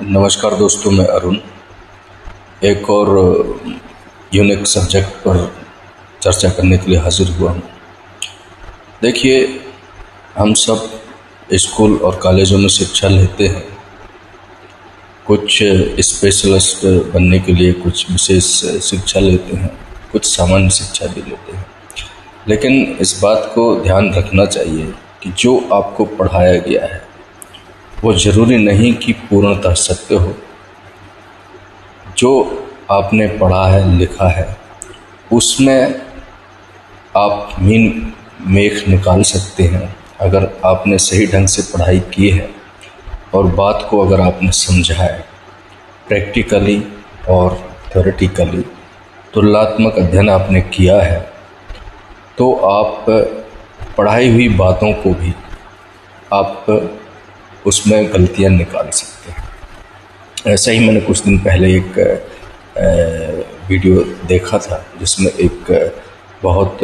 नमस्कार दोस्तों, मैं अरुण एक और यूनिक सब्जेक्ट पर चर्चा करने के लिए हाजिर हुआ हूँ। देखिए, हम सब स्कूल और कॉलेजों में शिक्षा लेते हैं। कुछ स्पेशलिस्ट बनने के लिए कुछ विशेष शिक्षा लेते हैं, कुछ सामान्य शिक्षा भी लेते हैं। लेकिन इस बात को ध्यान रखना चाहिए कि जो आपको पढ़ाया गया है वो ज़रूरी नहीं कि पूर्णतः सत्य हो। जो आपने पढ़ा है, लिखा है, उसमें आप मीन मेख निकाल सकते हैं अगर आपने सही ढंग से पढ़ाई की है और बात को अगर आपने समझा है प्रैक्टिकली और थ्योरेटिकली, तुलनात्मक अध्ययन आपने किया है, तो आप पढ़ाई हुई बातों को भी आप उसमें गलतियां निकाल सकते हैं। ऐसा ही मैंने कुछ दिन पहले एक वीडियो देखा था जिसमें एक बहुत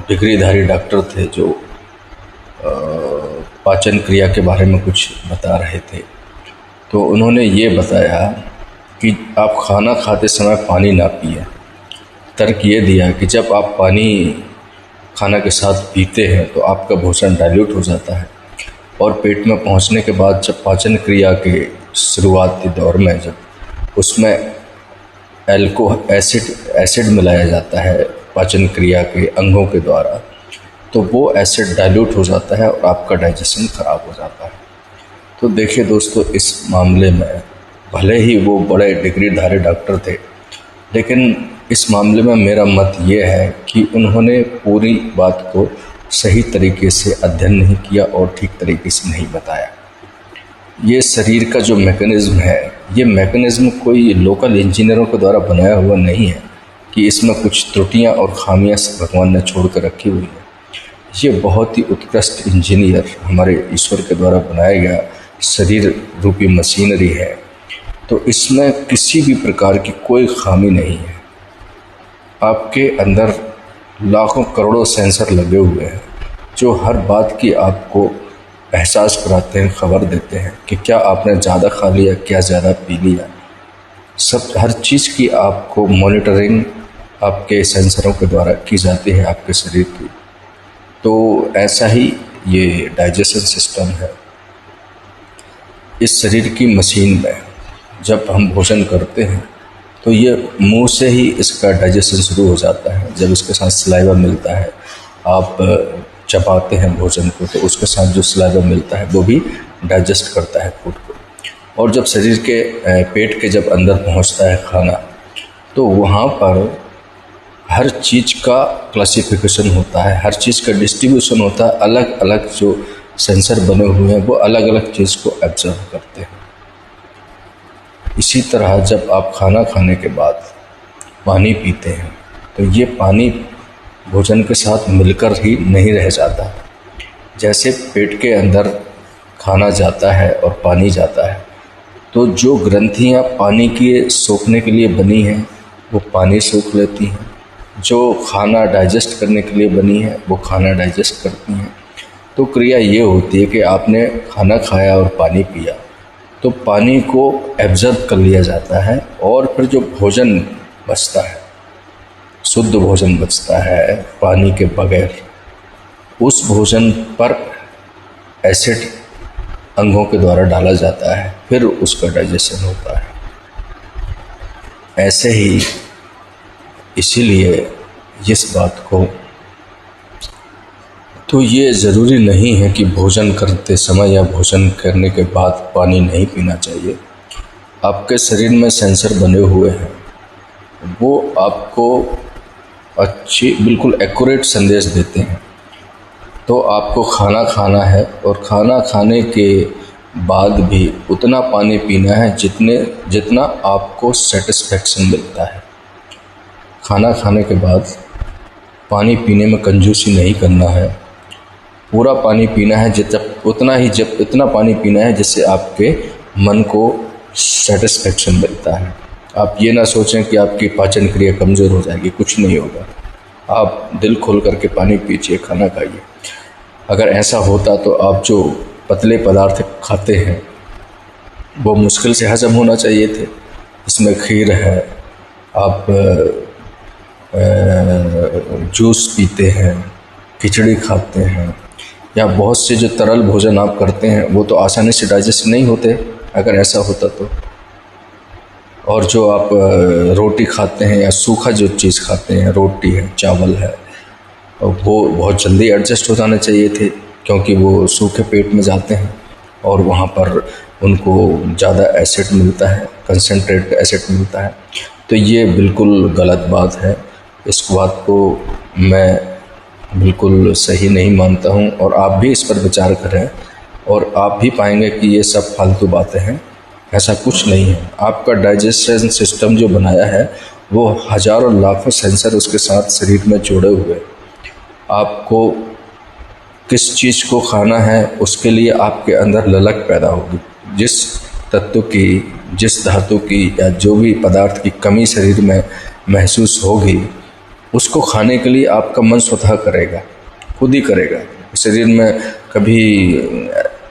डिग्रीधारी डॉक्टर थे जो पाचन क्रिया के बारे में कुछ बता रहे थे। तो उन्होंने ये बताया कि आप खाना खाते समय पानी ना पिएं। तर्क ये दिया कि जब आप पानी खाना के साथ पीते हैं तो आपका भोजन डाइल्यूट हो जाता है और पेट में पहुंचने के बाद जब पाचन क्रिया के शुरुआती दौर में जब उसमें एसिड मिलाया जाता है पाचन क्रिया के अंगों के द्वारा, तो वो एसिड डाइल्यूट हो जाता है और आपका डाइजेशन खराब हो जाता है। तो देखिए दोस्तों, इस मामले में भले ही वो बड़े डिग्रीधारी डॉक्टर थे, लेकिन इस मामले में मेरा मत ये है कि उन्होंने पूरी बात को सही तरीके से अध्ययन नहीं किया और ठीक तरीके से नहीं बताया। ये शरीर का जो मैकेनिज़्म है, ये मैकेनिज़्म कोई लोकल इंजीनियरों के द्वारा बनाया हुआ नहीं है कि इसमें कुछ त्रुटियां और खामियां भगवान ने छोड़ कर रखी हुई हैं। ये बहुत ही उत्कृष्ट इंजीनियर हमारे ईश्वर के द्वारा बनाया गया शरीर रूपी मशीनरी है। तो इसमें किसी भी प्रकार की कोई खामी नहीं है। आपके अंदर लाखों करोड़ों सेंसर लगे हुए हैं जो हर बात की आपको एहसास कराते हैं, खबर देते हैं कि क्या आपने ज़्यादा खा लिया, क्या ज़्यादा पी लिया। सब हर चीज़ की आपको मॉनिटरिंग आपके सेंसरों के द्वारा की जाती है आपके शरीर की। तो ऐसा ही ये डाइजेशन सिस्टम है। इस शरीर की मशीन में जब हम भोजन करते हैं तो ये मुंह से ही इसका डाइजेशन शुरू हो जाता है। जब इसके साथ सलाइवा मिलता है, आप चबाते हैं भोजन को, तो उसके साथ जो सलाइवा मिलता है वो भी डाइजेस्ट करता है फूड को। और जब शरीर के पेट के जब अंदर पहुंचता है खाना, तो वहाँ पर हर चीज़ का क्लासिफिकेशन होता है, हर चीज़ का डिस्ट्रीब्यूशन होता है। अलग अलग जो सेंसर बने हुए हैं वो अलग अलग चीज़ को ऑब्जर्व करते हैं। इसी तरह जब आप खाना खाने के बाद पानी पीते हैं तो ये पानी भोजन के साथ मिलकर ही नहीं रह जाता। जैसे पेट के अंदर खाना जाता है और पानी जाता है, तो जो ग्रंथियाँ पानी के सोखने के लिए बनी हैं वो पानी सोख लेती हैं, जो खाना डाइजेस्ट करने के लिए बनी है वो खाना डाइजेस्ट करती हैं। तो क्रिया ये होती है कि आपने खाना खाया और पानी पिया, तो पानी को एब्जर्व कर लिया जाता है और फिर जो भोजन बचता है, शुद्ध भोजन बचता है पानी के बगैर, उस भोजन पर एसिड अंगों के द्वारा डाला जाता है, फिर उसका डाइजेशन होता है। ऐसे ही इसीलिए इस बात को, तो ये ज़रूरी नहीं है कि भोजन करते समय या भोजन करने के बाद पानी नहीं पीना चाहिए। आपके शरीर में सेंसर बने हुए हैं, वो आपको अच्छी बिल्कुल एक्यूरेट संदेश देते हैं। तो आपको खाना खाना है और खाना खाने के बाद भी उतना पानी पीना है जितना आपको सेटिस्फेक्शन मिलता है। खाना खाने के बाद पानी पीने में कंजूसी नहीं करना है, पूरा पानी पीना है, जब इतना पानी पीना है जिससे आपके मन को सेटिस्फेक्शन मिलता है। आप ये ना सोचें कि आपकी पाचन क्रिया कमज़ोर हो जाएगी, कुछ नहीं होगा। आप दिल खोल करके पानी पीजिए, खाना खाइए। अगर ऐसा होता तो आप जो पतले पदार्थ खाते हैं वो मुश्किल से हजम होना चाहिए थे। इसमें खीर है, आप जूस पीते हैं, खिचड़ी खाते हैं, या बहुत से जो तरल भोजन आप करते हैं वो तो आसानी से डाइजेस्ट नहीं होते अगर ऐसा होता तो। और जो आप रोटी खाते हैं या सूखा जो चीज़ खाते हैं, रोटी है, चावल है, वो बहुत जल्दी एडजस्ट हो जाने चाहिए थे, क्योंकि वो सूखे पेट में जाते हैं और वहाँ पर उनको ज़्यादा एसिड मिलता है, कंसनट्रेट एसिड मिलता है। तो ये बिल्कुल गलत बात है। इस बात को मैं बिल्कुल सही नहीं मानता हूँ और आप भी इस पर विचार करें और आप भी पाएंगे कि ये सब फालतू बातें हैं। ऐसा कुछ नहीं है। आपका डाइजेशन सिस्टम जो बनाया है वो हज़ारों लाखों सेंसर उसके साथ शरीर में जुड़े हुए हैं। आपको किस चीज़ को खाना है उसके लिए आपके अंदर ललक पैदा होगी। जिस तत्व की, जिस धातु की या जो भी पदार्थ की कमी शरीर में महसूस होगी, उसको खाने के लिए आपका मन स्वतः करेगा, खुद ही करेगा। शरीर में कभी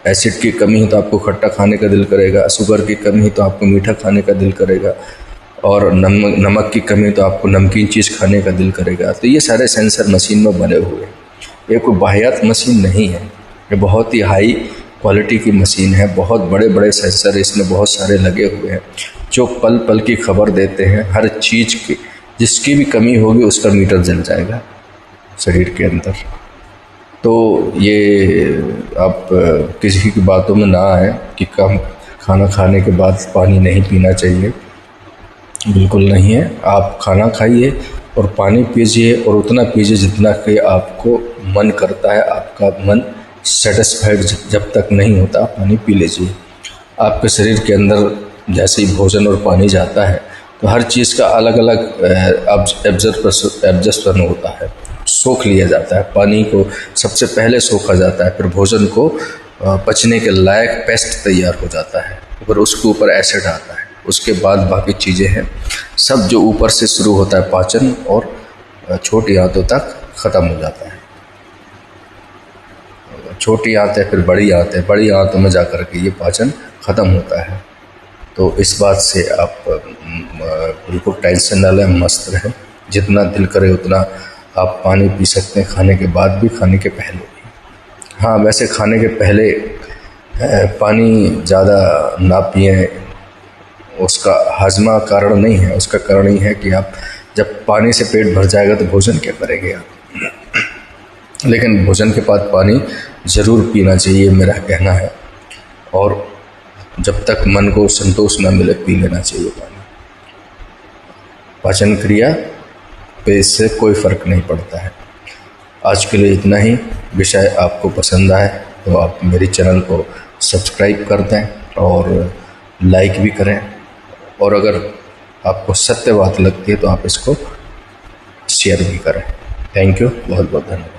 एसिड की कमी है तो आपको खट्टा खाने का दिल करेगा, शुगर की कमी है तो आपको मीठा खाने का दिल करेगा, और नमक की कमी तो आपको नमकीन चीज़ खाने का दिल करेगा। तो ये सारे सेंसर मशीन में बने हुए हैं। ये कोई बाह्यात मशीन नहीं है, ये बहुत ही हाई क्वालिटी की मशीन है। बहुत बड़े बड़े सेंसर इसमें बहुत सारे लगे हुए हैं जो पल पल की खबर देते हैं। हर चीज़ की जिसकी भी कमी होगी उसका मीटर जल जाएगा शरीर के अंदर। तो ये आप किसी की बातों में ना आए कि कम खाना खाने के बाद पानी नहीं पीना चाहिए। बिल्कुल नहीं है। आप खाना खाइए और पानी पीजिए, और उतना पीजिए जितना कि आपको मन करता है। आपका मन सेटिस्फाइड जब तक नहीं होता पानी पी लीजिए। आपके शरीर के अंदर जैसे ही भोजन और पानी जाता है तो हर चीज़ का अलग अलग एब्जॉर्प्शन होता है, सोख लिया जाता है। पानी को सबसे पहले सोखा जाता है, फिर भोजन को पचने के लायक पेस्ट तैयार हो जाता है, फिर उसके ऊपर एसिड आता है, उसके बाद बाकी चीज़ें हैं। सब जो ऊपर से शुरू होता है पाचन और छोटी आंतों तक ख़त्म हो जाता है। छोटी आंतें फिर बड़ी आंतें, बड़ी आंतों में जाकर के ये पाचन ख़त्म होता है। तो इस बात से आप बिल्कुल टेंशन ना लें, मस्त रहें। जितना दिल करे उतना आप पानी पी सकते हैं, खाने के बाद भी, खाने के पहले भी। हाँ, वैसे खाने के पहले पानी ज़्यादा ना पिएं, उसका हाजमा कारण नहीं है। उसका कारण ये है कि आप जब पानी से पेट भर जाएगा तो भोजन क्या करेंगे आप। लेकिन भोजन के बाद पानी ज़रूर पीना चाहिए, मेरा कहना है। और जब तक मन को संतोष न मिले पी लेना चाहिए पानी। पाचन क्रिया पे इससे कोई फ़र्क नहीं पड़ता है। आज के लिए इतना ही। विषय आपको पसंद आए तो आप मेरी चैनल को सब्सक्राइब कर दें और लाइक भी करें, और अगर आपको सत्य बात लगती है तो आप इसको शेयर भी करें। थैंक यू, बहुत बहुत धन्यवाद।